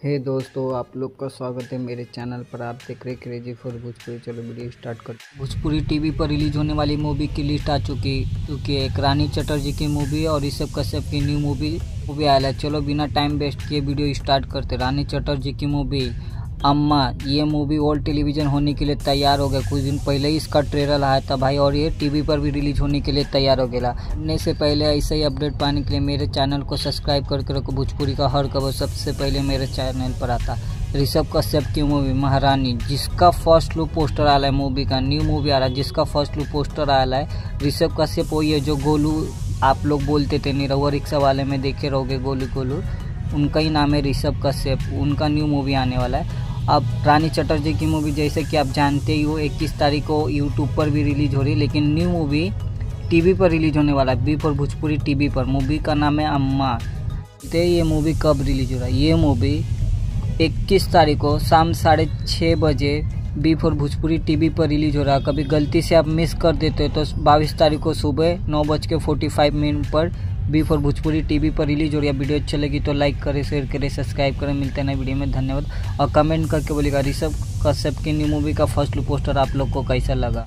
हे दोस्तों, आप लोग का स्वागत है मेरे चैनल पर। आप देख रहे क्रेजी फॉर भोजपुरी। चलो वीडियो स्टार्ट कर। भोजपुरी टीवी पर रिलीज होने वाली मूवी की लिस्ट आ चुकी है। एक रानी चटर्जी की मूवी और ऋषभ कश्यप की न्यू मूवी आया है। चलो बिना टाइम वेस्ट किए वीडियो स्टार्ट करते। रानी चटर्जी की मूवी अम्मा, ये मूवी वर्ल्ड टेलीविजन होने के लिए तैयार हो गया। कुछ दिन पहले ही इसका ट्रेलर आया था भाई, और ये टीवी पर भी रिलीज होने के लिए तैयार हो गया। बनने से पहले ऐसे ही अपडेट पाने के लिए मेरे चैनल को सब्सक्राइब करके रखो। भोजपुरी का हर खबर सबसे पहले मेरे चैनल पर आता। ऋषभ कश्यप की मूवी महारानी, जिसका फर्स्ट लुक पोस्टर आया है, मूवी का न्यू मूवी आ रहा है जिसका फर्स्ट लुक पोस्टर आया है। ऋषभ कश्यप वही है जो गोलू आप लोग बोलते थे, निरहुआ रिक्शा वाले में देखे रहोगे गोलू, उनका ही नाम है ऋषभ कश्यप। उनका न्यू मूवी आने वाला है। अब रानी चटर्जी की मूवी जैसे कि आप जानते ही हो 21 तारीख को यूट्यूब पर भी रिलीज हो रही है, लेकिन न्यू मूवी टीवी पर रिलीज होने वाला है। बी फॉर भोजपुरी टीवी पर। मूवी का नाम है अम्मा। तो ये मूवी कब रिलीज हो रहा है? ये मूवी 21 तारीख को शाम 6:30 बजे बी फॉर भोजपुरी टीवी पर रिलीज हो रहा है। कभी गलती से आप मिस कर देते हो तो 22 तारीख को सुबह 9:45 पर बी फॉर भोजपुरी टीवी पर रिलीज हो रही है। वीडियो अच्छी लगी तो लाइक करें, शेयर करें, सब्सक्राइब करें। मिलते हैं नए वीडियो में। धन्यवाद। और कमेंट करके बोलिएगा ऋषभ कश्यप की न्यू मूवी का फर्स्ट लुक पोस्टर आप लोग को कैसा लगा।